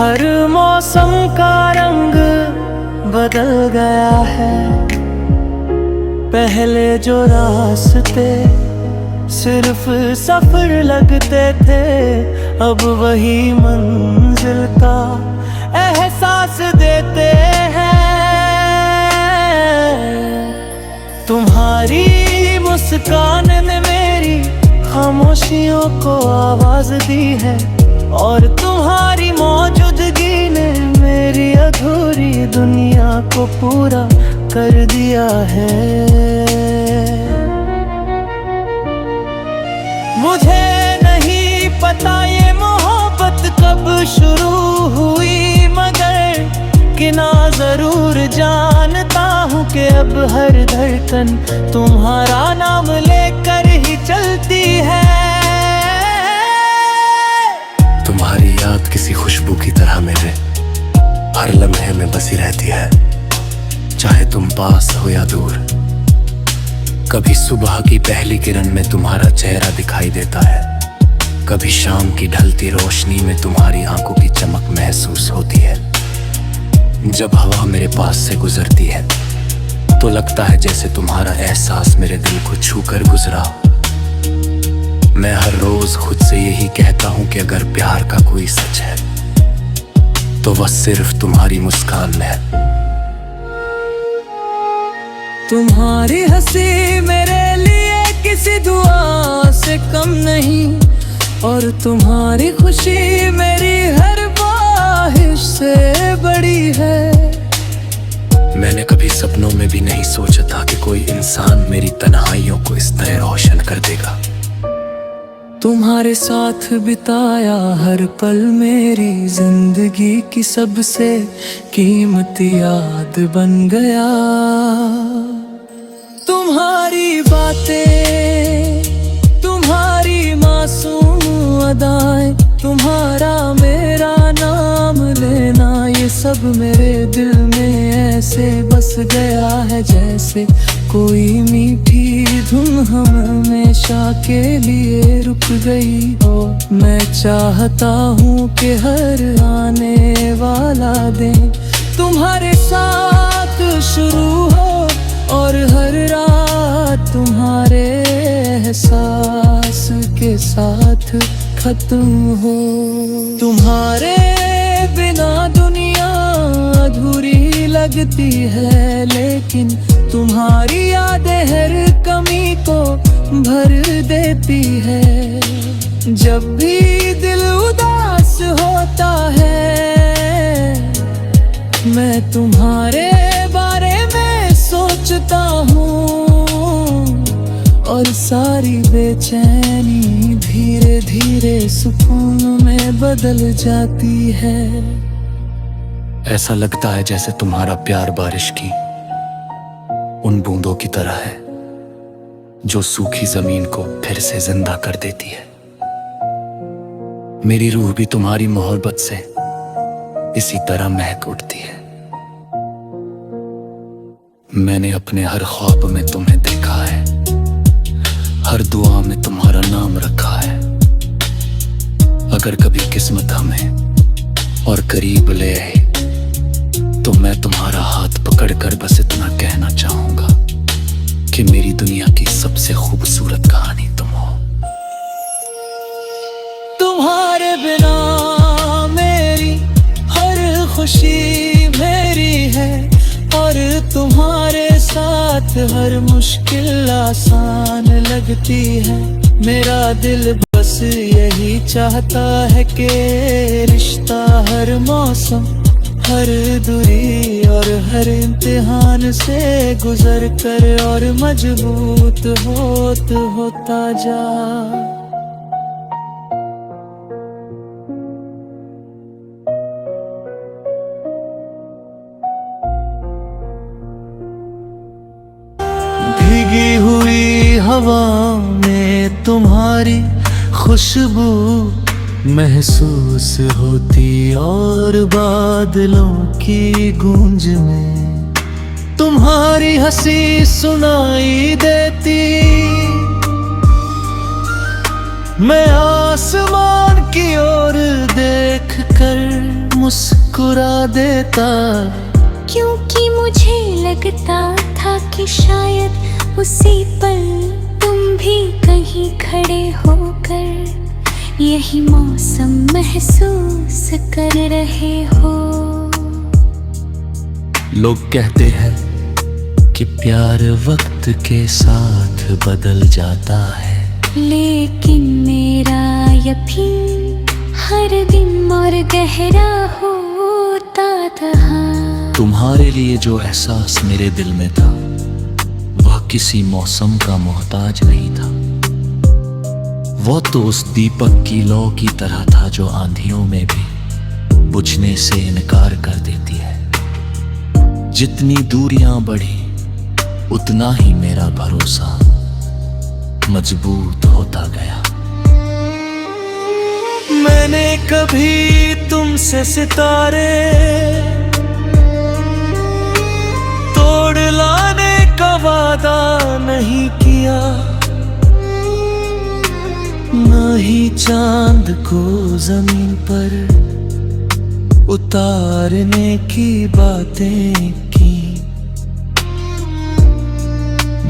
हर मौसम का रंग बदल गया है। पहले जो रास्ते सिर्फ सफर लगते थे, अब वही मंजिल का एहसास देते हैं। तुम्हारी मुस्कान ने मेरी खामोशियों को आवाज दी है, और तुम्हारी मौजूदगी ने मेरी अधूरी दुनिया को पूरा कर दिया है। मुझे नहीं पता ये मोहब्बत कब शुरू हुई, मगर कि ना जरूर जानता हूँ कि अब हर धड़कन तुम्हारा नाम लेकर ही चलती है। तुम्हारी याद किसी खुशबू की तरह मेरे हर लम्हे में बसी रहती है, चाहे तुम पास हो या दूर। कभी सुबह की पहली किरण में तुम्हारा चेहरा दिखाई देता है, कभी शाम की ढलती रोशनी में तुम्हारी आंखों की चमक महसूस होती है। जब हवा मेरे पास से गुजरती है तो लगता है जैसे तुम्हारा एहसास मेरे दिल को छूकर गुजरा। मैं हर रोज खुद से यही कहता हूँ कि अगर प्यार का कोई सच है तो वह सिर्फ तुम्हारी मुस्कान में है। तुम्हारी हंसी मेरे लिए किसी दुआ से कम नहीं, और तुम्हारी खुशी मेरी हर ख्वाहिश से बड़ी है। मैंने कभी सपनों में भी नहीं सोचा था कि कोई इंसान मेरी तन्हाइयों को इस तरह रोशन कर देगा। तुम्हारे साथ बिताया हर पल मेरी जिंदगी की सबसे कीमती याद बन गया। तुम्हारी बातें, तुम्हारी मासूम अदाएं, तुम्हारा मेरा नाम लेना, ये सब मेरे दिल में ऐसे बस गया है जैसे कोई मीठी धुन हमेशा के लिए रुक गई हो। मैं चाहता हूँ कि हर आने वाला दिन तुम्हारे साथ शुरू हो, और हर रात तुम्हारे एहसास के साथ खत्म हो। तुम्हारे बिना दुनिया अधूरी लगती है, लेकिन तुम्हारी यादें हर कमी को भर देती है। जब भी दिल उदास होता है, मैं तुम्हारे बारे में सोचता हूँ, और सारी बेचैनी धीरे धीरे सुकून में बदल जाती है। ऐसा लगता है जैसे तुम्हारा प्यार बारिश की उन बूंदों की तरह है जो सूखी जमीन को फिर से जिंदा कर देती है। मेरी रूह भी तुम्हारी मोहब्बत से इसी तरह महक उठती है। मैंने अपने हर ख्वाब में तुम्हें देखा है, हर दुआ में तुम्हारा नाम रखा है। अगर कभी किस्मत हमें और करीब ले आए तो मैं तुम्हारा हाथ पकड़कर बस इतना कहना चाहूंगा कि मेरी दुनिया की सबसे खूबसूरत कहानी तुम हो। तुम्हारे बिना मेरी हर खुशी मेरी है, और तुम्हारे साथ हर मुश्किल आसान लगती है। मेरा दिल बस यही चाहता है कि रिश्ता हर मौसम, हर दूरी और हर इम्तिहान से गुजर कर और मजबूत होता जा। भीगी हुई हवा में तुम्हारी खुशबू महसूस होती, और बादलों की गूंज में तुम्हारी हंसी सुनाई देती। मैं आसमान की ओर देख कर मुस्कुरा देता, क्योंकि मुझे लगता था कि शायद उसी पल तुम भी कहीं खड़े होकर यही मौसम महसूस कर रहे हो। लोग कहते हैं कि प्यार वक्त के साथ बदल जाता है, लेकिन मेरा यकीन हर दिन और गहरा होता था। तुम्हारे लिए जो एहसास मेरे दिल में था वह किसी मौसम का मोहताज नहीं था। वो तो उस दीपक की लौ की तरह था जो आंधियों में भी बुझने से इनकार कर देती है। जितनी दूरियां बढ़ी उतना ही मेरा भरोसा मजबूत होता गया। मैंने कभी तुमसे सितारे तोड़ लाने का वादा नहीं किया, ना ही चांद को जमीन पर उतारने की बातें की।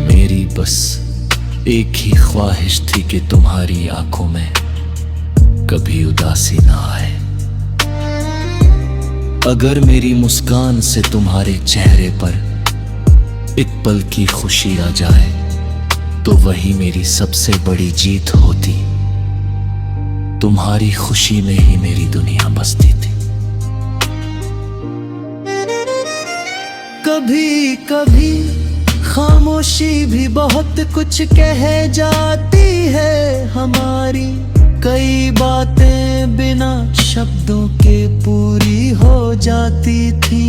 मेरी बस एक ही ख्वाहिश थी कि तुम्हारी आंखों में कभी उदासी ना आए। अगर मेरी मुस्कान से तुम्हारे चेहरे पर एक पल की खुशी आ जाए तो वही मेरी सबसे बड़ी जीत होती। तुम्हारी खुशी में ही मेरी दुनिया बसती थी। कभी कभी खामोशी भी बहुत कुछ कह जाती है हमारी। कई बातें बिना शब्दों के पूरी हो जाती थी।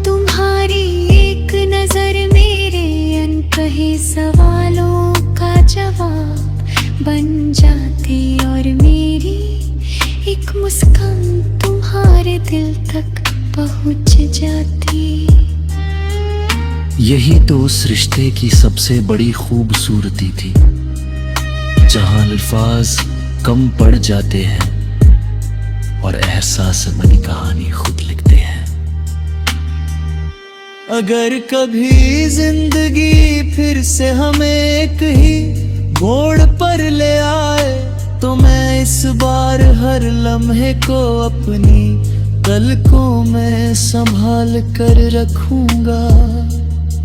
तुम्हारी एक नजर मेरे अनकहे सवालों का जवाब बन जाती और मेरी एक मुस्कान तुम्हारे दिल तक पहुंच जाती। यही तो उस रिश्ते की सबसे बड़ी खूबसूरती थी, जहां अल्फाज कम पड़ जाते हैं और एहसास अपनी कहानी खुद लिखते हैं। अगर कभी जिंदगी फिर से हमें एक ही मोड़ पर ले आए तो मैं इस बार हर लम्हे को अपनी पलकों में संभाल कर रखूंगा।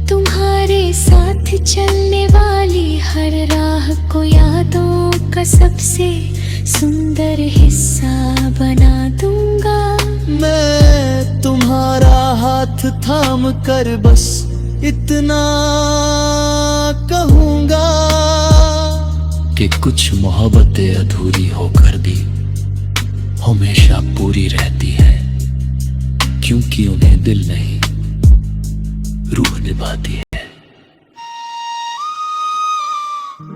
तुम्हारे साथ चलने वाली हर राह को यादों का सबसे सुंदर हिस्सा बना दूंगा। मैं तुम्हारा हाथ थाम कर बस इतना कहूंगा कि कुछ मोहब्बतें अधूरी होकर भी हमेशा पूरी रहती है, क्योंकि उन्हें दिल नहीं रूह निभाती है।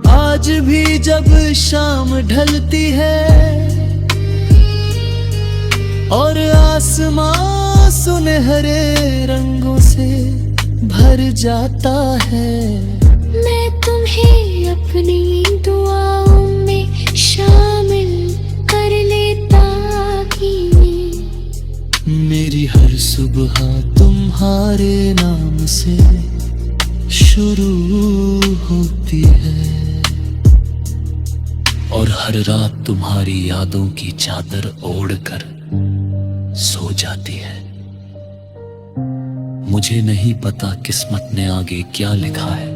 आज भी जब शाम ढलती है और आसमां सुनहरे रंगों से भर जाता है, मैं तुम्हें अपनी दुआओं में शामिल कर लेता ही। मेरी हर सुबह तुम्हारे नाम से शुरू होती है और हर रात तुम्हारी यादों की चादर ओढ़कर सो जाती है। मुझे नहीं पता किस्मत ने आगे क्या लिखा है,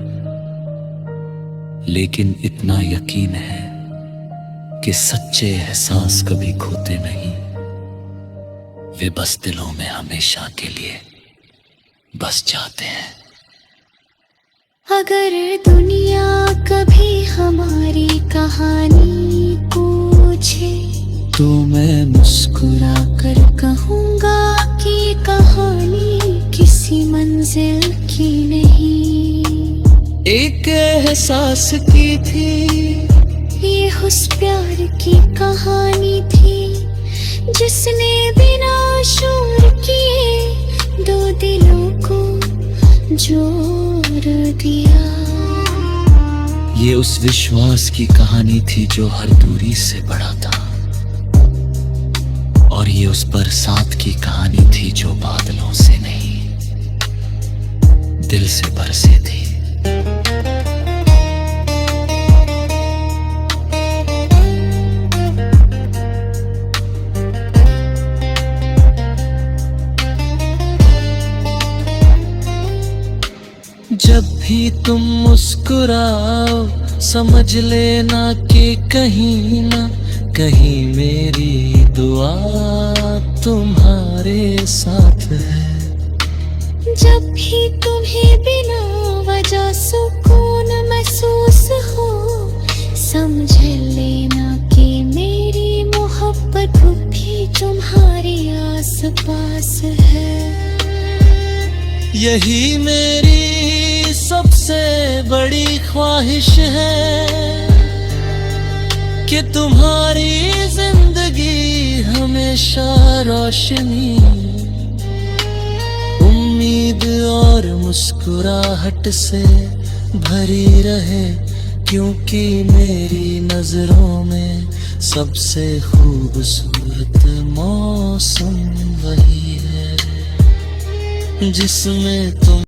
लेकिन इतना यकीन है कि सच्चे एहसास कभी खोते नहीं, वे बस दिलों में हमेशा के लिए बस जाते हैं। अगर दुनिया कभी हमारी कहानी पूछे तो मैं मुस्कुरा कर कहूँगा कि कहानी किसी मंजिल की नहीं, एक एहसास की थी। ये उस प्यार की कहानी थी जिसने बिना शोर किए दो दिलों को जोड़ दिया। ये उस विश्वास की कहानी थी जो हर दूरी से बड़ा था। ये उस बरसात की कहानी थी जो बादलों से नहीं दिल से बरसे थी। जब भी तुम मुस्कुराओ समझ लेना कि कहीं ना कहीं मेरी दुआ तुम्हारे साथ है। जब भी तुम्हें बिना वजह सुकून महसूस हो समझ लेना कि मेरी मोहब्बत भी तुम्हारे आस पास है। यही मेरी सबसे बड़ी ख्वाहिश है कि तुम्हारी जिंदगी हमेशा रोशनी, उम्मीद और मुस्कुराहट से भरी रहे, क्योंकि मेरी नजरों में सबसे खूबसूरत मौसम वही है जिसमें तुम